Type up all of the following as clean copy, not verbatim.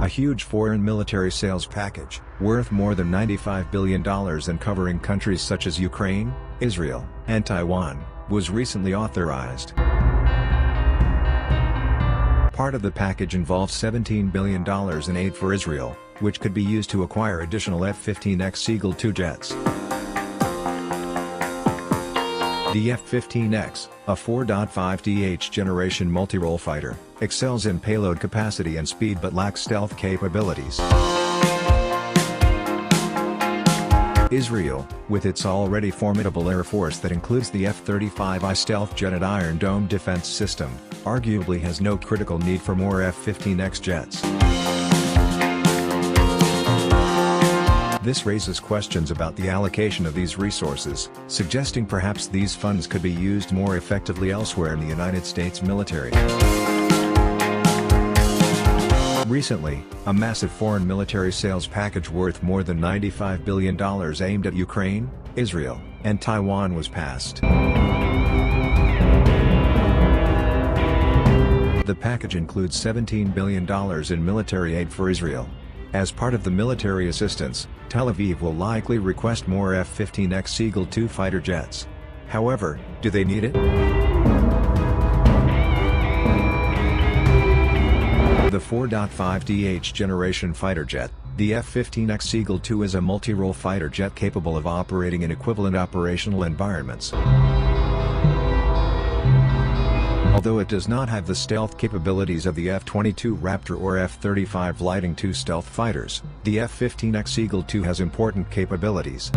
huge foreign military sales package, worth more than $95 billion and covering countries such as Ukraine, Israel, and Taiwan, was recently authorized. Part of the package involves $17 billion in aid for Israel, which could be used to acquire additional F-15EX Eagle II jets. The F-15EX, a 4.5th generation multi-role fighter, excels in payload capacity and speed but lacks stealth capabilities. Israel, with its already formidable air force that includes the F-35I stealth jet and Iron Dome defense system, arguably has no critical need for more F-15EX jets. This raises questions about the allocation of these resources, suggesting perhaps these funds could be used more effectively elsewhere in the United States military. Recently, a massive foreign military sales package worth more than $95 billion aimed at Ukraine, Israel, and Taiwan was passed. The package includes $17 billion in military aid for Israel. As part of the military assistance, Tel Aviv will likely request more F-15EX Eagle II fighter jets. However, do they need it? The 4.5th generation fighter jet, the F-15EX Eagle II is a multi-role fighter jet capable of operating in equivalent operational environments. Although it does not have the stealth capabilities of the F-22 Raptor or F-35 Fighting II stealth fighters, the F-15EX Eagle II has important capabilities.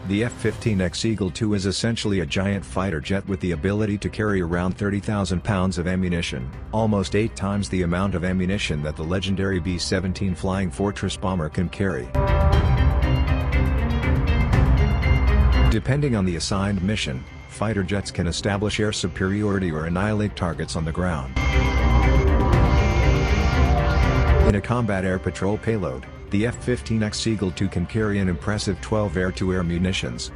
The F-15EX Eagle II is essentially a giant fighter jet with the ability to carry around 30,000 pounds of ammunition, almost 8 times the amount of ammunition that the legendary B-17 Flying Fortress bomber can carry. Depending on the assigned mission, fighter jets can establish air superiority or annihilate targets on the ground. In a combat air patrol payload, the F-15EX Eagle II can carry an impressive 12 air-to-air munitions,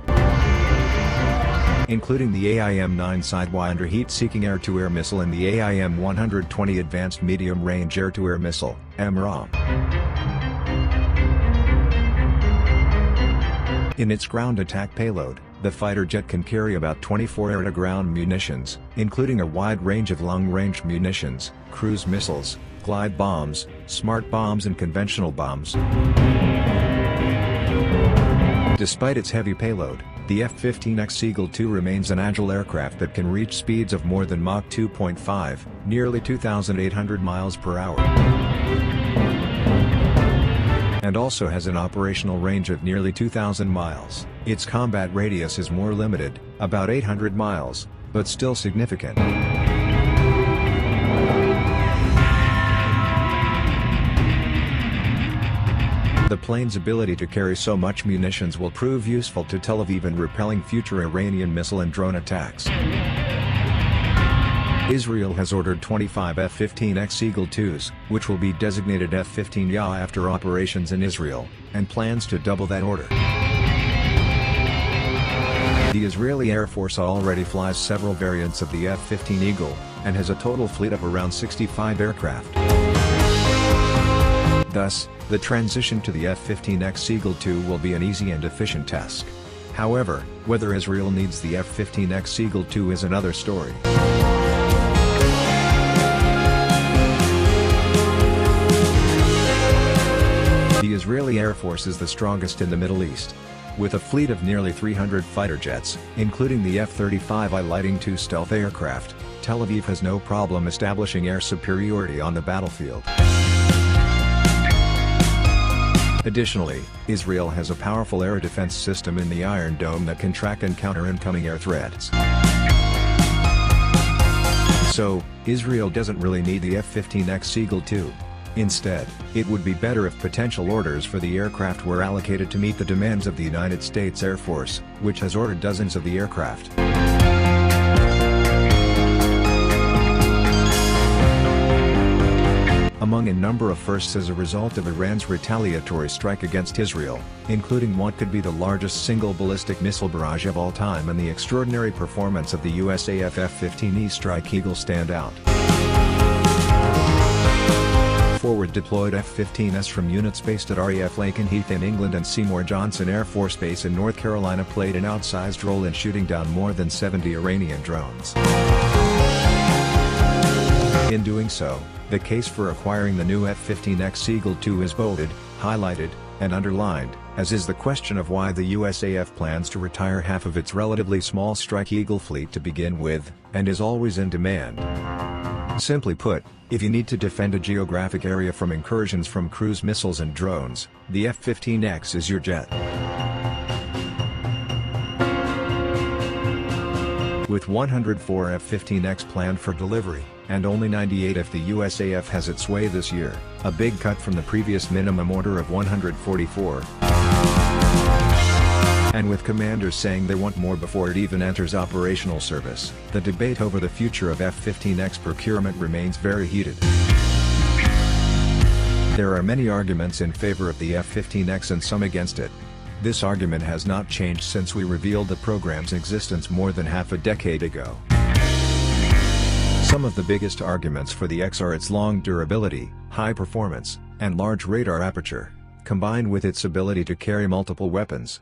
including the AIM-9 Sidewinder heat-seeking air-to-air missile and the AIM-120 Advanced Medium-Range Air-to-Air Missile, AMRAAM. In its ground attack payload, the fighter jet can carry about 24 air-to-ground munitions, including a wide range of long-range munitions, cruise missiles, glide bombs, smart bombs and conventional bombs. Despite its heavy payload, the F-15EX Eagle II remains an agile aircraft that can reach speeds of more than Mach 2.5, nearly 2,800 miles per hour. And also has an operational range of nearly 2,000 miles. Its combat radius is more limited, about 800 miles, but still significant. The plane's ability to carry so much munitions will prove useful to Tel Aviv in repelling future Iranian missile and drone attacks. Israel has ordered 25 F-15EX Eagle IIs, which will be designated F-15EA after operations in Israel, and plans to double that order. The Israeli Air Force already flies several variants of the F-15 Eagle, and has a total fleet of around 65 aircraft. Thus, the transition to the F-15EX Eagle II will be an easy and efficient task. However, whether Israel needs the F-15EX Eagle II is another story. The Israeli Air Force is the strongest in the Middle East. With a fleet of nearly 300 fighter jets, including the F-35I Fighting II stealth aircraft, Tel Aviv has no problem establishing air superiority on the battlefield. Additionally, Israel has a powerful air defense system in the Iron Dome that can track and counter incoming air threats. So, Israel doesn't really need the F-15EX Eagle II. Instead, it would be better if potential orders for the aircraft were allocated to meet the demands of the United States Air Force, which has ordered dozens of the aircraft. Among a number of firsts as a result of Iran's retaliatory strike against Israel, including what could be the largest single ballistic missile barrage of all time and the extraordinary performance of the USAF F-15E Strike Eagle stand out. forward-deployed F-15s from units based at RAF Lakenheath in England and Seymour Johnson Air Force Base in North Carolina played an outsized role in shooting down more than 70 Iranian drones. In doing so, the case for acquiring the new F-15EX Eagle II is bolded, highlighted, and underlined, as is the question of why the USAF plans to retire half of its relatively small Strike Eagle fleet to begin with, and is always in demand. Simply put, if you need to defend a geographic area from incursions from cruise missiles and drones, the F-15X is your jet. With 104 F-15X planned for delivery, and only 98 if the USAF has its way this year, a big cut from the previous minimum order of 144. And with commanders saying they want more before it even enters operational service, the debate over the future of F-15X procurement remains very heated. There are many arguments in favor of the F-15X and some against it. This argument has not changed since we revealed the program's existence more than half a decade ago. Some of the biggest arguments for the X are its long durability, high performance, and large radar aperture, combined with its ability to carry multiple weapons.